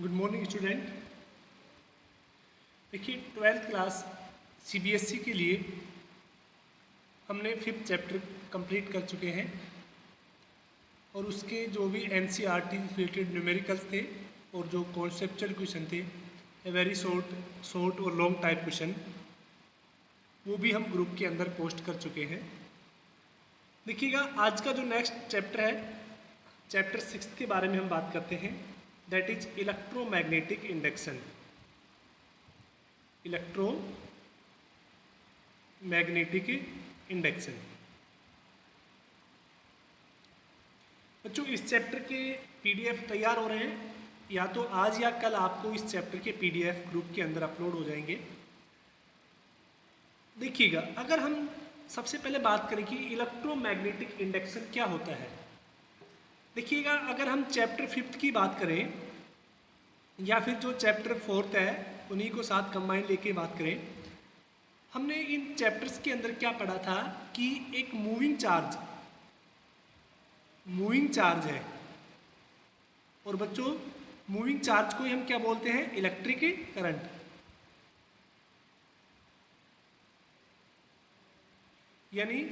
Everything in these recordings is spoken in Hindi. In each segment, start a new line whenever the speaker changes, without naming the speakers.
Good morning student. देखिए 12th क्लास सीबीएसई के लिए हमने 5th चैप्टर कंप्लीट कर चुके हैं और उसके जो भी एनसीईआरटी रिलेटेड न्यूमेरिकल्स थे और जो कॉन्सेप्चुअल क्वेश्चन थे वेरी शॉर्ट और लॉन्ग टाइप क्वेश्चन वो भी हम ग्रुप के अंदर पोस्ट कर चुके हैं। देखिएगा आज का जो नेक्स्ट चैप्टर है चैप्टर 6 के बारे में हम बात करते हैं, that is electromagnetic induction. Electromagnetic induction बच्चों इस चैप्टर के पीडीएफ तैयार हो रहे हैं, या तो आज या कल आपको इस चैप्टर के पीडीएफ ग्रुप के अंदर अपलोड हो जाएंगे। देखिएगा अगर हम सबसे पहले बात करें कि इलेक्ट्रोमैग्नेटिक इंडक्शन क्या होता है। देखिएगा अगर हम चैप्टर 5th की बात करें या फिर जो चैप्टर 4th है उन्हीं को साथ कंबाइन लेके बात करें, हमने इन चैप्टर्स के अंदर क्या पढ़ा था कि एक मूविंग चार्ज है और बच्चों मूविंग चार्ज को हम क्या बोलते हैं, इलेक्ट्रिक करंट। यानी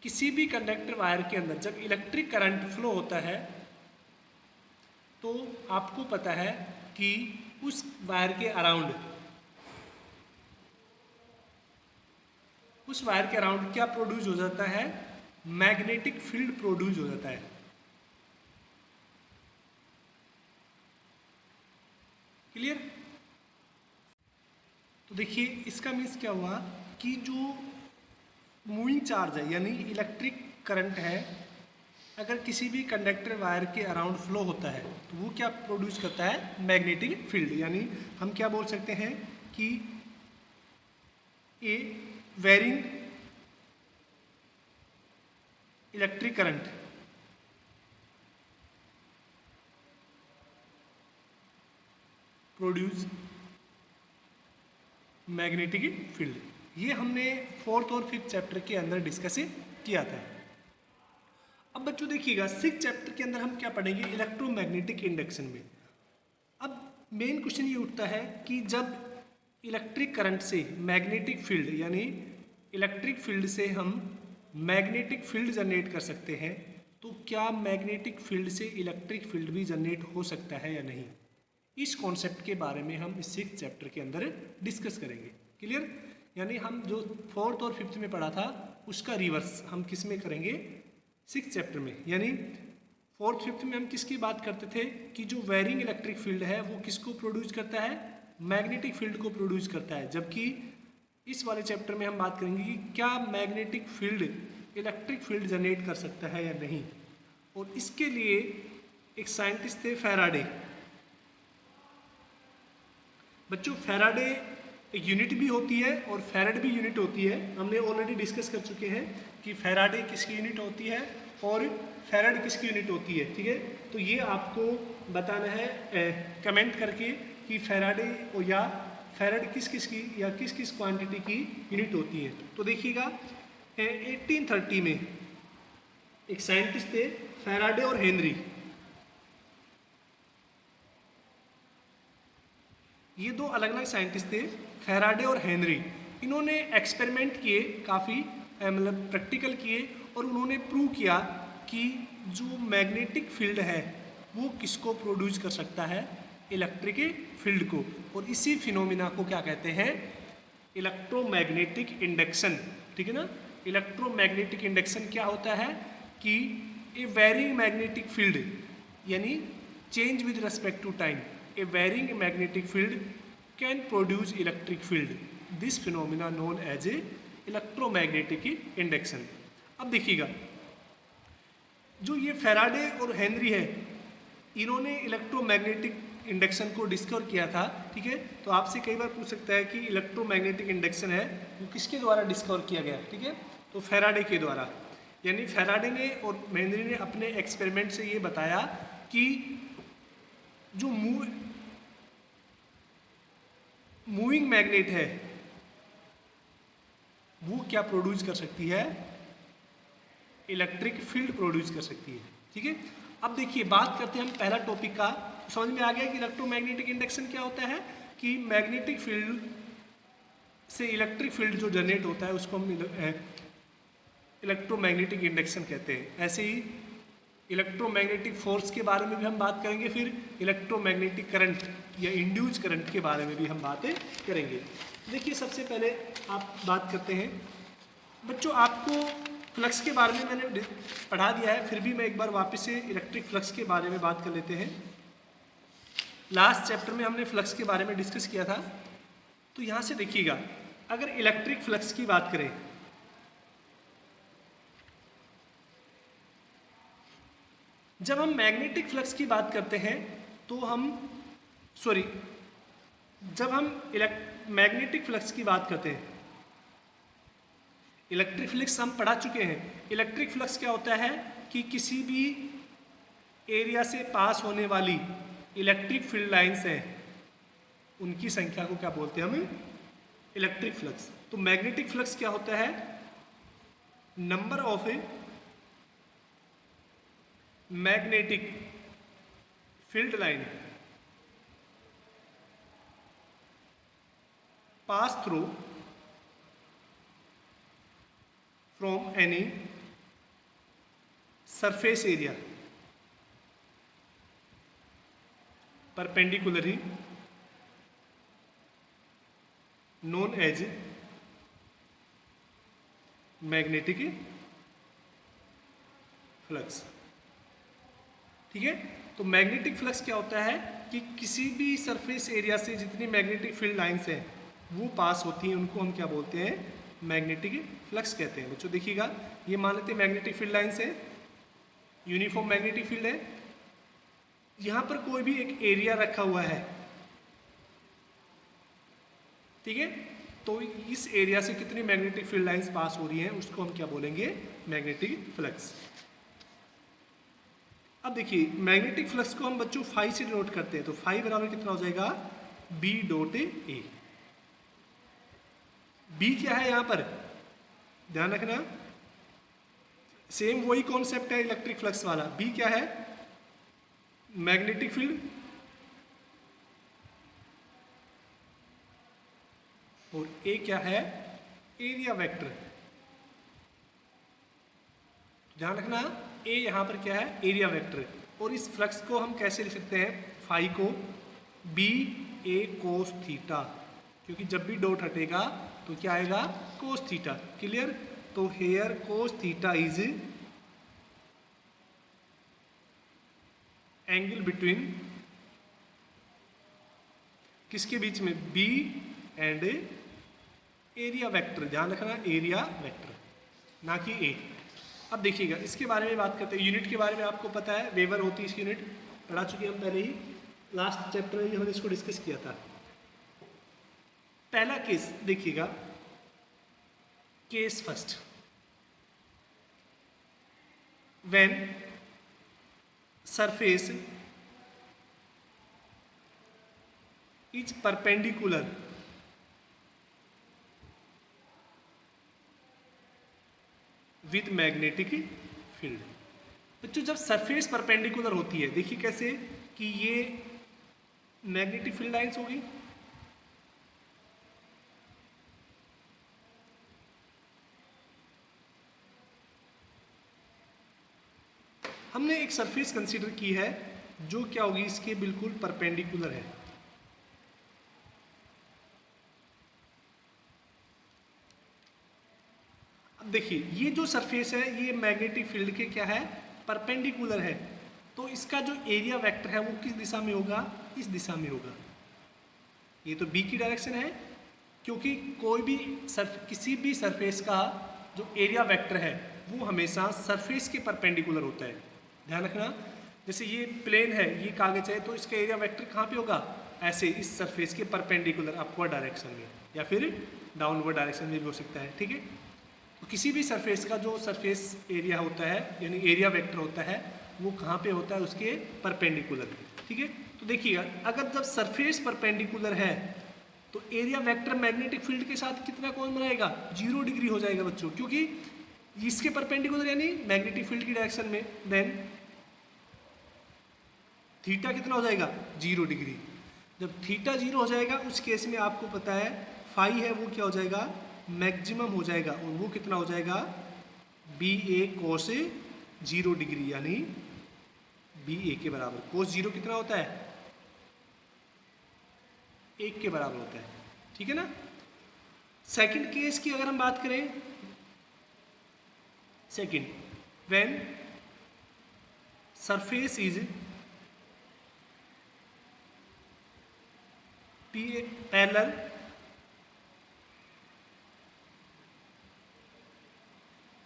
किसी भी कंडक्टर वायर के अंदर जब इलेक्ट्रिक करंट फ्लो होता है तो आपको पता है कि उस वायर के अराउंड क्या प्रोड्यूस हो जाता है, मैग्नेटिक फील्ड प्रोड्यूस हो जाता है। क्लियर? तो देखिए इसका मीन्स क्या हुआ कि जो मूविंग चार्ज है यानी इलेक्ट्रिक करंट है, अगर किसी भी कंडक्टर वायर के अराउंड फ्लो होता है तो वो क्या प्रोड्यूस करता है, मैग्नेटिक फील्ड। यानी हम क्या बोल सकते हैं कि a varying electric current produce magnetic field. ये हमने 4th और 5th चैप्टर के अंदर डिस्कस किया था। अब बच्चों देखिएगा 6th चैप्टर के अंदर हम क्या पढ़ेंगे, इलेक्ट्रोमैग्नेटिक इंडक्शन में। अब मेन क्वेश्चन ये उठता है कि जब इलेक्ट्रिक करंट से मैग्नेटिक फील्ड यानी इलेक्ट्रिक फील्ड से हम मैग्नेटिक फील्ड जनरेट कर सकते हैं, तो क्या मैग्नेटिक फील्ड से इलेक्ट्रिक फील्ड भी जनरेट हो सकता है या नहीं। इस कॉन्सेप्ट के बारे में हम इस 6th चैप्टर के अंदर डिस्कस करेंगे। क्लियर? यानी हम जो 4th और 5th में पढ़ा था उसका रिवर्स हम किस में करेंगे, 6th चैप्टर में। यानी 4th 5th में हम किसकी बात करते थे कि जो वेरिंग इलेक्ट्रिक फील्ड है वो किसको प्रोड्यूस करता है, मैग्नेटिक फील्ड को प्रोड्यूस करता है। जबकि इस वाले चैप्टर में हम बात करेंगे कि क्या magnetic field electric field generate कर सकता है या नहीं। और इसके लिए एक साइंटिस्ट थे फैराडे। बच्चों फैराडे एक यूनिट भी होती है और फैराड भी यूनिट होती है। हमने ऑलरेडी डिस्कस कर चुके हैं कि फैराडे किसकी यूनिट होती है और फैराड किसकी यूनिट होती है। ठीक है, तो ये आपको बताना है कमेंट करके कि फैराडे और या फैराड किस किस की या किस किस क्वांटिटी की यूनिट होती है। तो देखिएगा 1830 में एक साइंटिस्ट थे फैराडे और हेनरी। ये दो अलग अलग साइंटिस्ट थे, फैराडे और हेनरी। इन्होंने एक्सपेरिमेंट किए, काफ़ी मतलब प्रैक्टिकल किए और उन्होंने प्रूव किया कि जो मैग्नेटिक फील्ड है वो किसको प्रोड्यूस कर सकता है, इलेक्ट्रिक फील्ड को। और इसी फिनोमिना को क्या कहते हैं, इलेक्ट्रोमैग्नेटिक इंडक्शन। ठीक है ना? इलेक्ट्रोमैग्नेटिक इंडक्शन क्या होता है कि ए वेरिंग मैग्नेटिक फील्ड यानी change with respect to time, a varying magnetic field can produce electric field. This phenomena known as a electromagnetic induction. अब देखिएगा जो ये फैराडे और हेनरी है इन्होंने इलेक्ट्रोमैग्नेटिक इंडक्शन को डिस्कवर किया था। ठीक है, तो आपसे कई बार पूछ सकता है कि इलेक्ट्रोमैग्नेटिक इंडक्शन है वो किसके द्वारा डिस्कवर किया गया। ठीक है, तो फैराडे के द्वारा। यानी फैराडे ने और हेनरी ने अपने एक्सपेरिमेंट से ये बताया कि जो मूविंग मैग्नेट है वो क्या प्रोड्यूस कर सकती है, इलेक्ट्रिक फील्ड प्रोड्यूस कर सकती है। ठीक है, अब देखिए बात करते हैं हम पहला टॉपिक का समझ में आ गया कि इलेक्ट्रोमैग्नेटिक इंडक्शन क्या होता है, कि मैग्नेटिक फील्ड से इलेक्ट्रिक फील्ड जो जनरेट होता है उसको हम इलेक्ट्रोमैग्नेटिक इंडक्शन कहते हैं। ऐसे ही इलेक्ट्रोमैग्नेटिक फोर्स के बारे में भी हम बात करेंगे, फिर इलेक्ट्रोमैग्नेटिक करंट या इंड्यूस करंट के बारे में भी हम बातें करेंगे। देखिए सबसे पहले आप बात करते हैं बच्चों, आपको फ्लक्स के बारे में मैंने पढ़ा दिया है, फिर भी मैं एक बार वापस से इलेक्ट्रिक फ्लक्स के बारे में बात कर लेते हैं। लास्ट चैप्टर में हमने फ्लक्स के बारे में डिस्कस किया था, तो यहाँ से देखिएगा, अगर इलेक्ट्रिक फ्लक्स की बात करें, जब हम मैग्नेटिक फ्लक्स की बात करते हैं तो जब हम मैग्नेटिक फ्लक्स की बात करते हैं, इलेक्ट्रिक फ्लक्स हम पढ़ा चुके हैं। इलेक्ट्रिक फ्लक्स क्या होता है कि किसी भी एरिया से पास होने वाली इलेक्ट्रिक फील्ड लाइंस हैं, उनकी संख्या को क्या बोलते हैं हम, इलेक्ट्रिक फ्लक्स। तो मैग्नेटिक फ्लक्स क्या होता है, number of a magnetic field line pass through from any surface area perpendicularly known as magnetic flux. ठीक है, तो मैग्नेटिक फ्लक्स क्या होता है कि किसी भी सरफेस एरिया से जितनी मैग्नेटिक फील्ड लाइंस हैं वो पास होती हैं, उनको हम क्या बोलते हैं, मैग्नेटिक फ्लक्स कहते हैं। बच्चों देखिएगा, ये मान लेते हैं मैग्नेटिक फील्ड लाइंस है, यूनिफॉर्म मैग्नेटिक फील्ड है, यहाँ पर कोई भी एक एरिया रखा हुआ है, ठीक है, तो इस एरिया से कितनी मैग्नेटिक फील्ड लाइंस पास हो रही हैं उसको हम क्या बोलेंगे, मैग्नेटिक फ्लक्स। अब देखिए मैग्नेटिक फ्लक्स को हम बच्चों फाई से डिनोट करते हैं, तो फाई बराबर कितना हो जाएगा, बी डॉट ए। बी क्या है यहाँ पर, ध्यान रखना, सेम वही कॉन्सेप्ट है इलेक्ट्रिक फ्लक्स वाला। बी क्या है, मैग्नेटिक फील्ड, और ए क्या है, एरिया वेक्टर। ध्यान रखना, ए यहां पर क्या है, एरिया वेक्टर। और इस फ्लक्स को हम कैसे लिख सकते हैं, फाई को बी ए कोस थीटा, क्योंकि जब भी डॉट हटेगा तो क्या आएगा, कोस थीटा। क्लियर, तो here cos theta is angle between किसके बीच में, बी एंड एरिया वेक्टर। ध्यान रखना, एरिया वेक्टर, ना कि ए। अब देखिएगा इसके बारे में बात करते हैं, यूनिट के बारे में आपको पता है, वेबर होती है इसकी यूनिट, पढ़ा चुके हम पहले ही, लास्ट चैप्टर में हमने इसको डिस्कस किया था। पहला केस देखिएगा, case first, when surface is perpendicular with magnetic field. बच्चों जब सरफेस परपेंडिकुलर होती है, देखिए कैसे, कि ये मैग्नेटिक फील्ड लाइंस होगी, हमने एक सरफेस कंसीडर की है जो क्या होगी, इसके बिल्कुल परपेंडिकुलर है। अब देखिए ये जो सरफेस है ये मैग्नेटिक फील्ड के क्या है, परपेंडिकुलर है, तो इसका जो एरिया वेक्टर है वो किस दिशा में होगा, इस दिशा में होगा। ये तो बी की डायरेक्शन है, क्योंकि कोई भी किसी भी सरफेस का जो एरिया वेक्टर है वो हमेशा सरफेस के परपेंडिकुलर होता है। ध्यान रखना, जैसे ये प्लेन है, ये कागज है, तो इसका एरिया वेक्टर कहाँ पे होगा, ऐसे इस सरफेस के परपेंडिकुलर अपवर्ड डायरेक्शन में, या फिर डाउनवर्ड डायरेक्शन में भी हो सकता है। ठीक है, तो किसी भी सरफेस का जो सरफेस एरिया होता है यानी एरिया वेक्टर होता है वो कहाँ पे होता है, उसके परपेंडिकुलर। ठीक है, तो देखिएगा अगर जब सरफेस परपेंडिकुलर है तो एरिया वेक्टर मैग्नेटिक फील्ड के साथ कितना कोण बनाएगा, 0 डिग्री हो जाएगा बच्चों, क्योंकि इसके परपेंडिकुलर यानी मैग्नेटिक फील्ड की डायरेक्शन में। देन थीटा कितना हो जाएगा 0 डिग्री। जब थीटा 0 हो जाएगा उस केस में आपको पता है फाई है वो क्या हो जाएगा मैक्सिमम हो जाएगा, और वो कितना हो जाएगा बी ए कोस 0 डिग्री, यानी बी ए के बराबर। कोस 0 कितना होता है 1 के बराबर होता है, ठीक है ना। सेकंड केस की अगर हम बात करें, second when surface is parallel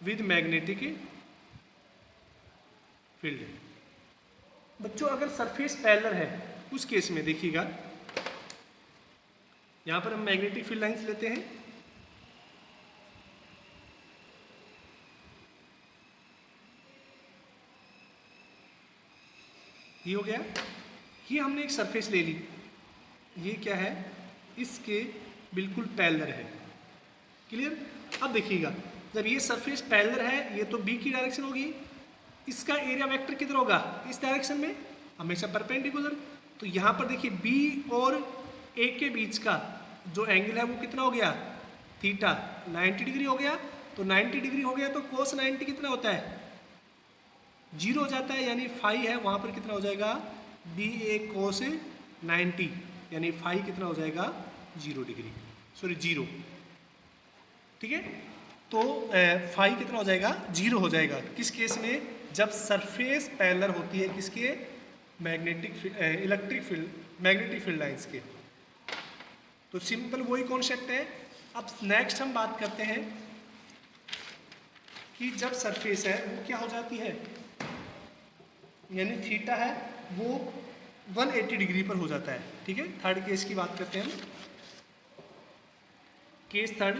with magnetic field. बच्चों अगर सरफेस पैरेलल है उस केस में देखिएगा, यहां पर हम मैग्नेटिक फील्ड लाइंस लेते हैं, ये हो गया, ये हमने एक सरफेस ले ली, ये क्या है इसके बिल्कुल पैरेलल है, क्लियर। अब देखिएगा जब ये सरफेस पैरेलल है, ये तो बी की डायरेक्शन होगी, इसका एरिया वेक्टर किधर होगा इस डायरेक्शन में, हमेशा परपेंडिकुलर। तो यहाँ पर देखिए बी और ए के बीच का जो एंगल है वो कितना हो गया थीटा 90 डिग्री हो गया। तो 90 डिग्री हो गया तो कोस 90 कितना होता है 0 हो जाता है, यानी फाई है वहाँ पर कितना हो जाएगा बी ए कोस 90, यानी फाई कितना हो जाएगा 0 डिग्री, सॉरी 0, ठीक है। तो फाई कितना हो जाएगा 0 हो जाएगा, किस केस में, जब सरफेस पैरेलल होती है किसके magnetic electric field magnetic field lines के। तो सिंपल वही कॉन्सेप्ट है। अब नेक्स्ट हम बात करते हैं कि जब सरफेस है वो क्या हो जाती है, यानी थीटा है वो 180 डिग्री पर हो जाता है, ठीक है। थर्ड केस की बात करते हैं हम, केस थर्ड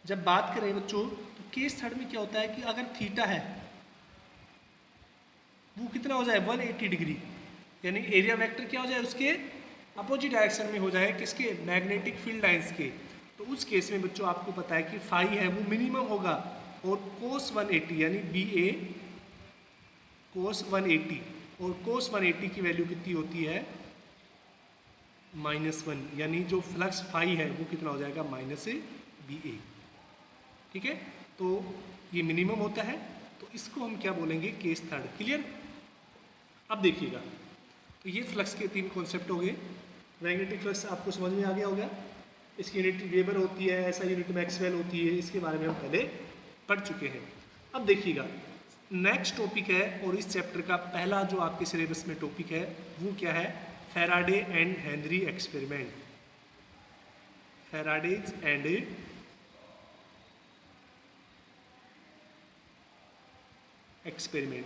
जब बात करें बच्चों, तो केस थर्ड में क्या होता है कि अगर थीटा है वो कितना हो जाए 180 डिग्री, यानी एरिया वेक्टर क्या हो जाए उसके अपोजिट डायरेक्शन में हो जाए, किसके मैग्नेटिक फील्ड लाइंस के। तो उस केस में बच्चों आपको पता है कि फाई है वो मिनिमम होगा, और कोस 180 यानी बी ए कोस 180, और कोस 180 की वैल्यू कितनी होती है -1, यानी जो फ्लक्स फाई है वो कितना हो जाएगा बी ए, ठीक है। तो ये मिनिमम होता है, तो इसको हम क्या बोलेंगे केस थर्ड, क्लियर। अब देखिएगा, तो ये फ्लक्स के 3 कॉन्सेप्ट हो गए। मैग्नेटिक फ्लक्स आपको समझ में आ गया होगा, इसकी यूनिट वेबर होती है, ऐसा यूनिट मैक्सवेल होती है, इसके बारे में हम पहले पढ़ चुके हैं। अब देखिएगा नेक्स्ट टॉपिक है, और इस चैप्टर का पहला जो आपके सिलेबस में टॉपिक है वो क्या है, Faraday and Henry experiment. Faraday's and experiment.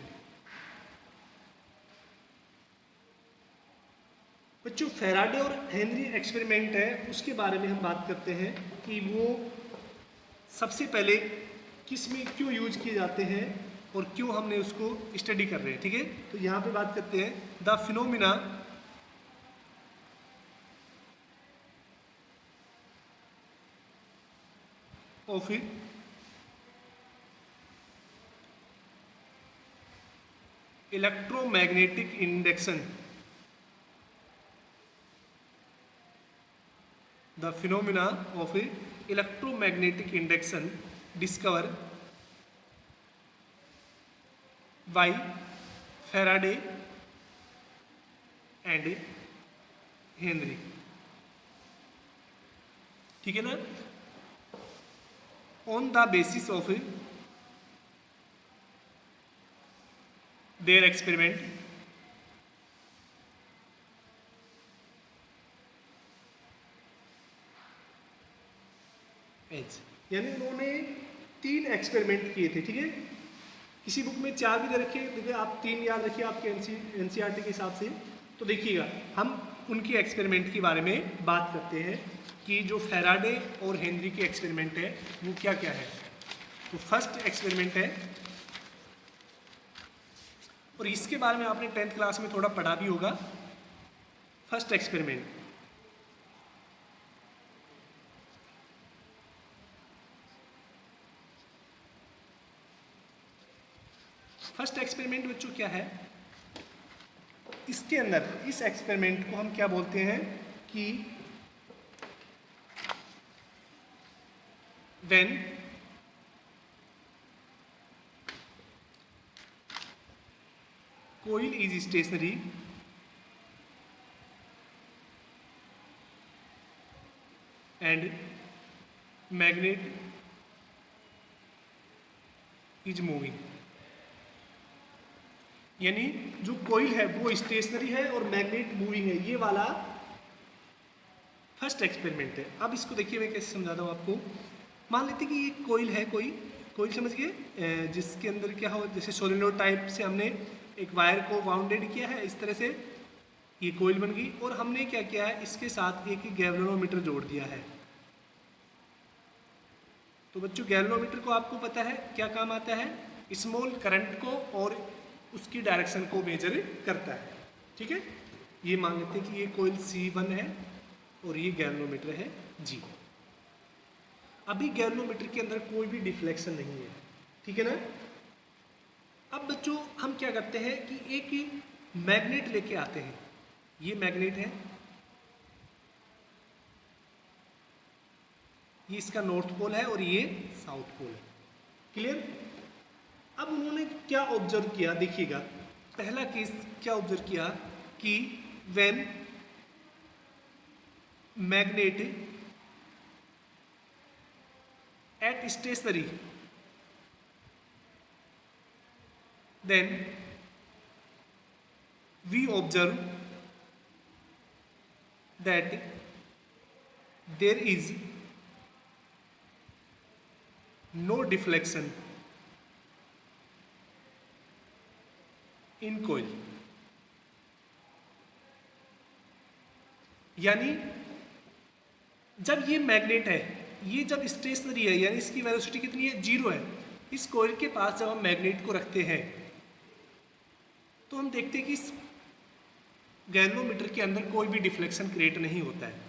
बच्चों फैराडे और हेनरी एक्सपेरिमेंट है, उसके बारे में हम बात करते हैं कि वो सबसे पहले किस में क्यों यूज किए जाते हैं और क्यों हमने उसको स्टडी कर रहे हैं, ठीक है। तो यहाँ पे बात करते हैं the phenomena of electromagnetic induction. The phenomena of electromagnetic induction discovered by Faraday and Henry, ठीक है ना। On the basis of their experiment, यानी उन्होंने 3 एक्सपेरिमेंट किए थे, ठीक है। किसी बुक में 4 भी दे रखे, देखिए आप 3 याद रखिए आपके एनसीईआरटी के हिसाब से। तो देखिएगा हम उनके एक्सपेरिमेंट के बारे में बात करते हैं कि जो फैराडे और हेनरी के एक्सपेरिमेंट है वो क्या क्या है। तो फर्स्ट एक्सपेरिमेंट है, और इसके बारे में आपने 10th क्लास में थोड़ा पढ़ा भी होगा। फर्स्ट एक्सपेरिमेंट, फर्स्ट एक्सपेरिमेंट बच्चों क्या है, इसके अंदर इस एक्सपेरिमेंट को हम क्या बोलते हैं कि when coil is stationary and magnet is moving, यानी जो कोयल है वो स्टेशनरी है और मैग्नेट मूविंग है। ये वाला फर्स्ट एक्सपेरिमेंट है। अब इसको देखिए मैं कैसे समझाता हूँ आपको। मान लेते कि ये कोयल है, कोयल समझ गए, जिसके अंदर क्या हो, जैसे सोलेनोइड टाइप से हमने एक वायर को वाउंडेड किया है, इस तरह से ये कोयल बन गई और हमने क्या किया है, इसके साथ एक गैल्वेनोमीटर जोड़ दिया है। तो बच्चों गैल्वेनोमीटर को आपको पता है क्या काम आता है, स्मॉल करंट को और उसकी डायरेक्शन को मेजर करता है। ठीक है, ये मान लेते हैं कि ये कोयल C1 है और ये गैल्वेनोमीटर है G। अभी गैल्वेनोमीटर के अंदर कोई भी डिफ्लेक्शन नहीं है, ठीक है ना। अब बच्चों हम क्या करते हैं कि एक मैग्नेट लेके आते हैं, ये मैग्नेट है, ये इसका नॉर्थ पोल है और ये साउथ पोल है। क्लियर। अब उन्होंने क्या ऑब्जर्व किया, देखिएगा पहला केस क्या ऑब्जर्व किया कि when magnet at stationary then we observe that there is no deflection in coil, यानी जब ये मैग्नेट है, ये जब स्टेशनरी है यानी इसकी वेलोसिटी कितनी है, 0 है। इस कोयल के पास जब हम मैग्नेट को रखते हैं तो हम देखते हैं कि इस गैल्वेनोमीटर के अंदर कोई भी डिफ्लेक्शन क्रिएट नहीं होता है।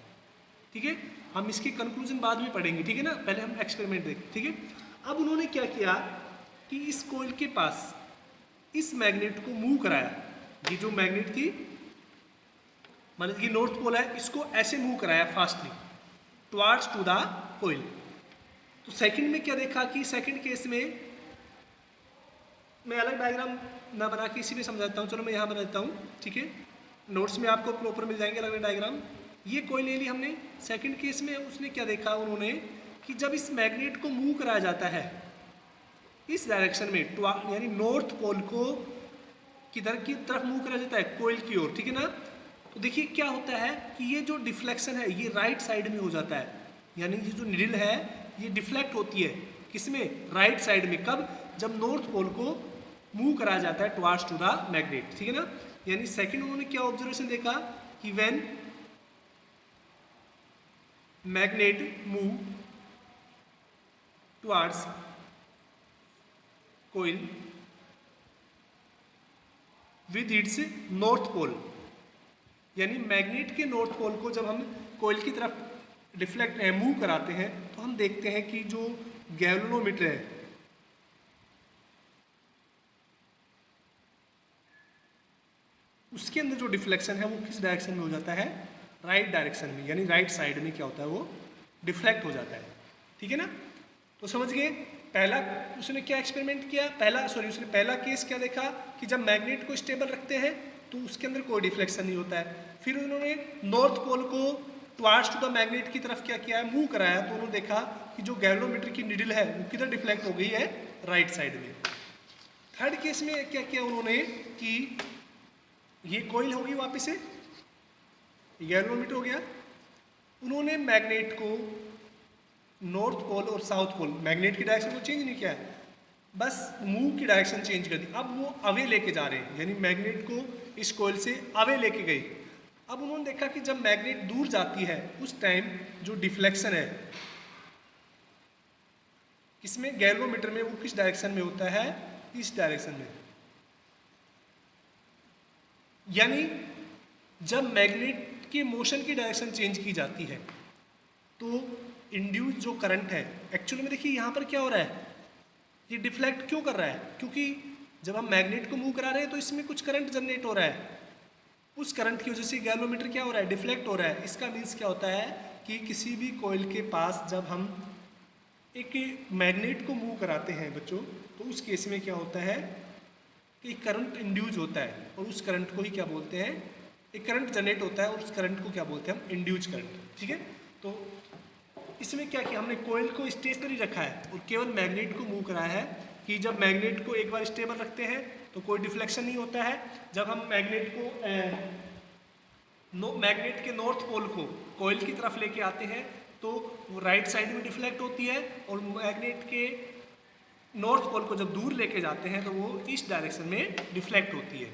ठीक है, हम इसकी कंक्लूजन बाद में पढ़ेंगे, ठीक है ना, पहले हम एक्सपेरिमेंट देखें। ठीक है, अब उन्होंने क्या किया कि इस कोयल के पास इस मैग्नेट को मूव कराया। ये जो मैग्नेट थी, मान लीजिए नॉर्थ पोल है, इसको ऐसे मूव कराया फास्टली टुवार्ड्स टू द कोयल। तो सेकंड में क्या देखा कि सेकंड केस में मैं अलग डायग्राम ना बना के इसी में समझाता हूँ, चलो मैं यहाँ बना देता हूँ। ठीक है, नोट्स में आपको प्रॉपर मिल जाएंगे अलग डायग्राम। ये कोयल ले ली हमने। सेकंड केस में उसने क्या देखा उन्होंने कि जब इस मैग्नेट को मूव कराया जाता है इस डायरेक्शन में, यानी नॉर्थ पोल को किधर की तरफ मूव कराया जाता है, कोयल की ओर। ठीक है ना, तो देखिए क्या होता है कि ये जो डिफ्लेक्शन है ये राइट साइड में हो जाता है, यानी ये जो नीडल है ये डिफ्लेक्ट होती है किसमें, राइट साइड में। कब, जब नॉर्थ पोल को मूव कराया जाता है टुवार्ड्स टू द मैग्नेट। ठीक है ना, यानी सेकंड उन्होंने क्या ऑब्जर्वेशन देखा कि when magnet move towards coil with its north pole, यानी मैग्नेट के नॉर्थ पोल को जब हम कोयल की तरफ डिफ्लेक्ट मूव कराते हैं तो हम देखते हैं कि जो गैल्वेनोमीटर है उसके अंदर जो डिफ्लेक्शन है वो किस डायरेक्शन में हो जाता है, राइट डायरेक्शन में, यानी राइट साइड में क्या होता है वो डिफ्लेक्ट हो जाता है। ठीक है ना, तो समझ गए। पहला उसने क्या एक्सपेरिमेंट किया, उसने पहला केस क्या देखा कि जब मैग्नेट को स्टेबल रखते हैं तो उसके अंदर कोई डिफ्लेक्शन नहीं होता है। फिर उन्होंने नॉर्थ पोल को टुवार्ड्स टू द मैग्नेट की तरफ क्या किया है, मूव कराया, तो उन्होंने देखा कि जो गैल्वेनोमीटर की नीडल है वो किधर डिफ्लेक्ट हो गई है, राइट साइड में। थर्ड केस में क्या किया उन्होंने कि ये कोयल होगी वापस से, गैल्वेनोमीटर हो गया, उन्होंने मैग्नेट को नॉर्थ पोल और साउथ पोल, मैग्नेट की डायरेक्शन को चेंज नहीं किया, बस मूव की डायरेक्शन चेंज कर दी। अब वो अवे लेके जा रहे हैं, यानी मैग्नेट को इस कोयल से अवे लेके गई। अब उन्होंने देखा कि जब मैग्नेट दूर जाती है उस टाइम जो डिफ्लेक्शन है इसमें गैल्वेनोमीटर में वो किस डायरेक्शन में होता है, इस डायरेक्शन में। यानी जब मैग्नेट के मोशन की डायरेक्शन चेंज की जाती है तो इंड्यूस जो करंट है, एक्चुअली में देखिए यहाँ पर क्या हो रहा है, ये डिफ्लेक्ट क्यों कर रहा है, क्योंकि जब हम मैग्नेट को मूव करा रहे हैं तो इसमें कुछ करंट जनरेट हो रहा है, उस करंट की वजह से गैल्वेनोमीटर क्या हो रहा है, डिफ्लेक्ट हो रहा है। इसका मीन्स क्या होता है कि किसी भी कॉइल के पास जब हम एक मैग्नेट को मूव कराते हैं बच्चों, तो उस केस में क्या होता है कि करंट इंड्यूस होता है, और उस करंट को ही क्या बोलते हैं, एक करंट जनरेट होता है और उस करंट को क्या बोलते हैं हम, इंड्यूस करंट। ठीक है, तो इसमें क्या किया हमने, कॉइल को स्टेशनरी रखा है और केवल मैग्नेट को मूव कराया है कि जब मैग्नेट को एक बार स्टेबल रखते हैं तो कोई डिफ्लेक्शन नहीं होता है। जब हम मैग्नेट को मैग्नेट के नॉर्थ पोल को कॉइल की तरफ लेके आते हैं तो वो राइट साइड में डिफ्लेक्ट होती है, और मैग्नेट के नॉर्थ पोल को जब दूर लेके जाते हैं तो वो ईस्ट डायरेक्शन में डिफ्लेक्ट होती है।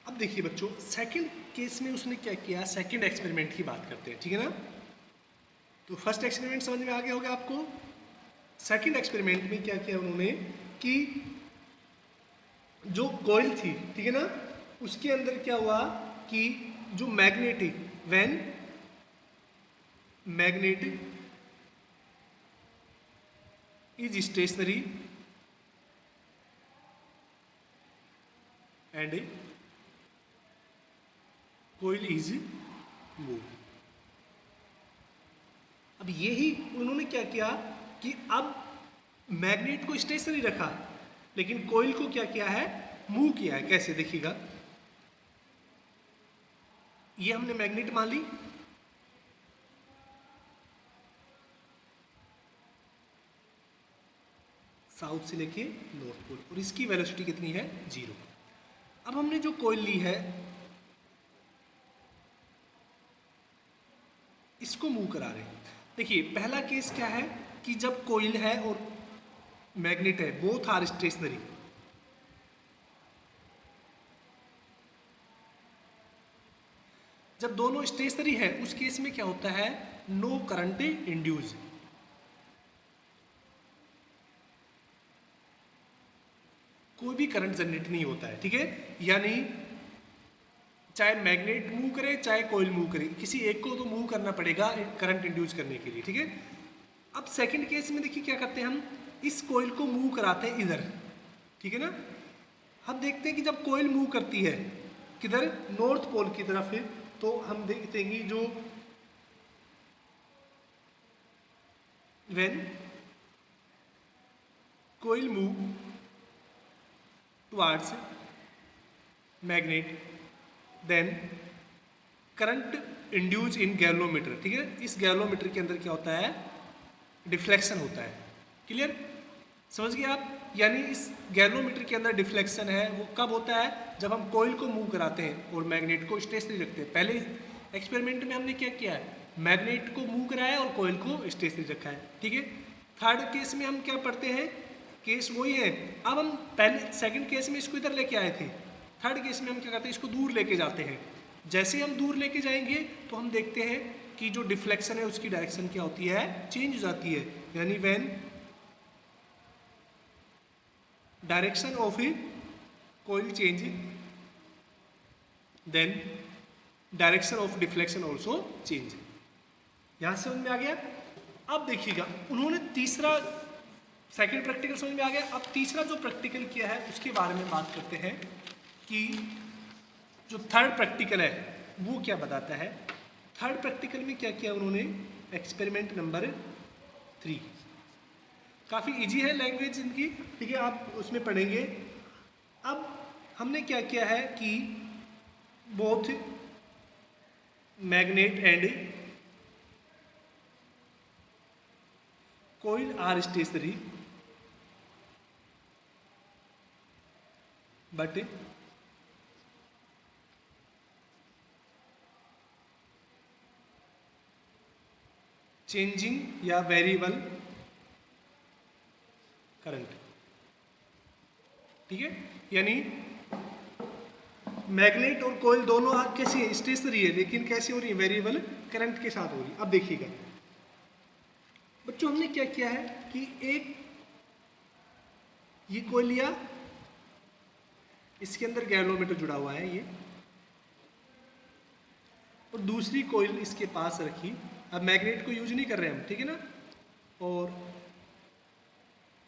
अब देखिए बच्चों, सेकंड केस में उसने क्या किया, सेकंड एक्सपेरिमेंट की बात करते हैं, ठीक है ना। तो फर्स्ट एक्सपेरिमेंट समझ में आ गया होगा आपको। सेकंड एक्सपेरिमेंट में क्या किया उन्होंने कि जो कॉइल थी, ठीक है ना, उसके अंदर क्या हुआ कि जो magnetic when magnetic is stationary and coil is move. अब यही उन्होंने क्या किया कि अब मैग्नेट को स्टेशनरी रखा, लेकिन कॉइल को क्या किया है, मूव किया है। कैसे देखिएगा, ये हमने मैग्नेट मान ली, साउथ से लेके नॉर्थ पोल, और इसकी वेलोसिटी कितनी है, 0। अब हमने जो कॉइल ली है इसको मूव करा रहे हैं। देखिए पहला केस क्या है कि जब कॉइल है और मैग्नेट है, बोथ आर स्टेशनरी। जब दोनों स्टेशनरी है उस केस में क्या होता है, नो करंट इंड्यूस। कोई भी करंट जनरेट नहीं होता है, ठीक है। यानी चाहे मैग्नेट मूव करे चाहे कॉइल मूव करे, किसी एक को तो मूव करना पड़ेगा करंट इंड्यूस करने के लिए, ठीक है। अब सेकंड केस में देखिए क्या करते हैं हम, इस कॉइल को मूव कराते हैं इधर, ठीक है ना। हम देखते हैं कि जब कॉइल मूव करती है किधर, नॉर्थ पोल की तरफ है, तो हम देखते हैं कि जो when coil move towards magnet then current induce in galvanometer, ठीक है। इस गैल्वेनोमीटर के अंदर क्या होता है, डिफ्लेक्शन होता है। क्लियर, समझ गए आप। यानी इस गैल्वेनोमीटर के अंदर डिफ्लेक्शन है, वो कब होता है, जब हम कॉइल को मूव कराते हैं और मैग्नेट को स्टेशनरी रखते हैं। पहले एक्सपेरिमेंट में हमने क्या किया है, मैग्नेट को मूव कराया और कॉइल को स्टेशनरी रखा है, ठीक है। थर्ड केस में हम क्या पढ़ते हैं, केस वही है। अब हम पहले सेकंड केस में इसको इधर लेके आए थे, थर्ड केस में हम क्या करते हैं, इसको दूर लेके जाते हैं। जैसे हम दूर लेके जाएंगे तो हम देखते हैं कि जो डिफ्लेक्शन है उसकी डायरेक्शन क्या होती है, चेंज हो जाती है। यानी when direction of a coil change then direction of deflection also change. यहां से समझ में आ गया। अब देखिएगा उन्होंने तीसरा, सेकंड प्रैक्टिकल समझ में आ गया। अब तीसरा जो प्रैक्टिकल किया है उसके बारे में बात करते हैं कि जो थर्ड प्रैक्टिकल है वो क्या बताता है। थर्ड प्रैक्टिकल में क्या किया उन्होंने, एक्सपेरिमेंट नंबर 3। काफ़ी इजी है लैंग्वेज इनकी, ठीक है, आप उसमें पढ़ेंगे। अब हमने क्या किया है कि both magnet and coil are stationary but changing या वेरिएबल करंट, ठीक है। यानी मैग्नेट और कॉइल दोनों कैसी है, स्टेशनरी है, लेकिन कैसी हो रही है, वेरिएबल करंट के साथ हो रही है। अब देखिएगा बच्चों, हमने क्या किया है कि एक ये कॉइल लिया, इसके अंदर गैल्वेनोमीटर जुड़ा हुआ है ये, और दूसरी कॉइल इसके पास रखी। अब मैग्नेट को यूज नहीं कर रहे हम, ठीक है ना। और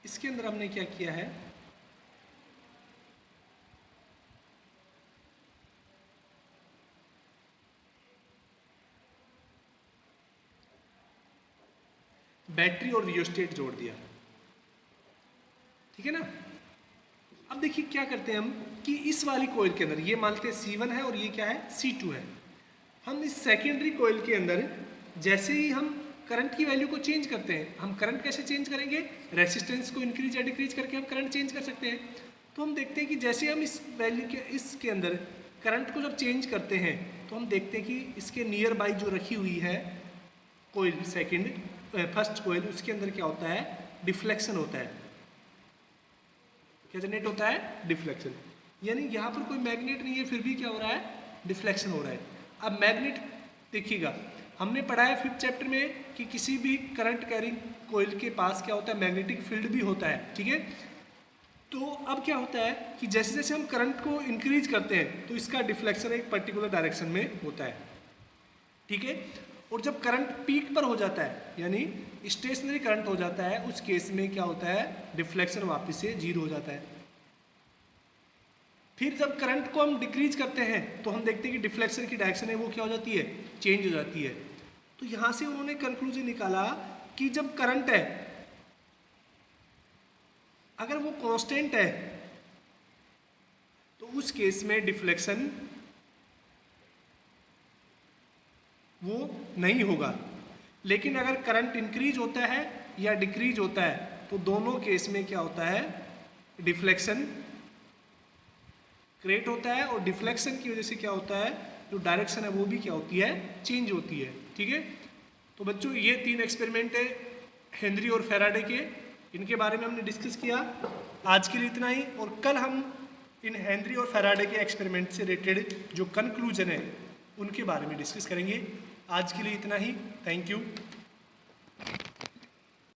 इसके अंदर हमने क्या किया है, बैटरी और रियोस्टेट जोड़ दिया, ठीक है ना। अब देखिए क्या करते हैं हम कि इस वाली कोयल के अंदर ये मानते हैं C1 है और ये क्या है C2 है। हम इस सेकेंडरी कोयल के अंदर जैसे ही हम करंट की वैल्यू को चेंज करते हैं, हम करंट कैसे चेंज करेंगे, रेसिस्टेंस को इंक्रीज या डिक्रीज करके हम करंट चेंज कर सकते हैं। तो हम देखते हैं कि जैसे हम इस वैल्यू के इसके अंदर करंट को जब चेंज करते हैं तो हम देखते हैं कि इसके नियर बाई जो रखी हुई है कोयल फर्स्ट कोयल, उसके अंदर क्या होता है, डिफ्लेक्शन होता है। क्या जनरेट होता है, डिफ्लेक्शन। यानी यहाँ पर कोई मैग्नेट नहीं है फिर भी क्या हो रहा है, डिफ्लेक्शन हो रहा है। अब मैग्नेट देखिएगा, हमने पढ़ा है 5th चैप्टर में कि किसी भी करंट कैरिंग कोयल के पास क्या होता है, मैग्नेटिक फील्ड भी होता है, ठीक है। तो अब क्या होता है कि जैसे जैसे हम करंट को इंक्रीज करते हैं तो इसका डिफ्लेक्शन एक पर्टिकुलर डायरेक्शन में होता है, ठीक है। और जब करंट पीक पर हो जाता है यानी स्टेशनरी करंट हो जाता है, उस केस में क्या होता है, डिफ्लेक्शन वापस से 0 हो जाता है। फिर जब करंट को हम डिक्रीज करते हैं तो हम देखते हैं कि डिफ्लेक्शन की डायरेक्शन है वो क्या हो जाती है, चेंज हो जाती है। तो यहां से उन्होंने कंक्लूजन निकाला कि जब करंट है अगर वो कांस्टेंट है तो उस केस में डिफ्लेक्शन वो नहीं होगा। लेकिन अगर करंट इंक्रीज होता है या डिक्रीज होता है तो दोनों केस में क्या होता है, डिफ्लेक्शन क्रिएट होता है और डिफ्लेक्शन की वजह से क्या होता है, जो डायरेक्शन है वो भी क्या होती है, चेंज होती है, ठीक है। तो बच्चों ये 3 एक्सपेरिमेंट है हेनरी और फैराडे के, इनके बारे में हमने डिस्कस किया। आज के लिए इतना ही, और कल हम इन हेनरी और फैराडे के एक्सपेरिमेंट से रिलेटेड जो कंक्लूजन है उनके बारे में डिस्कस करेंगे। आज के लिए इतना ही, थैंक यू।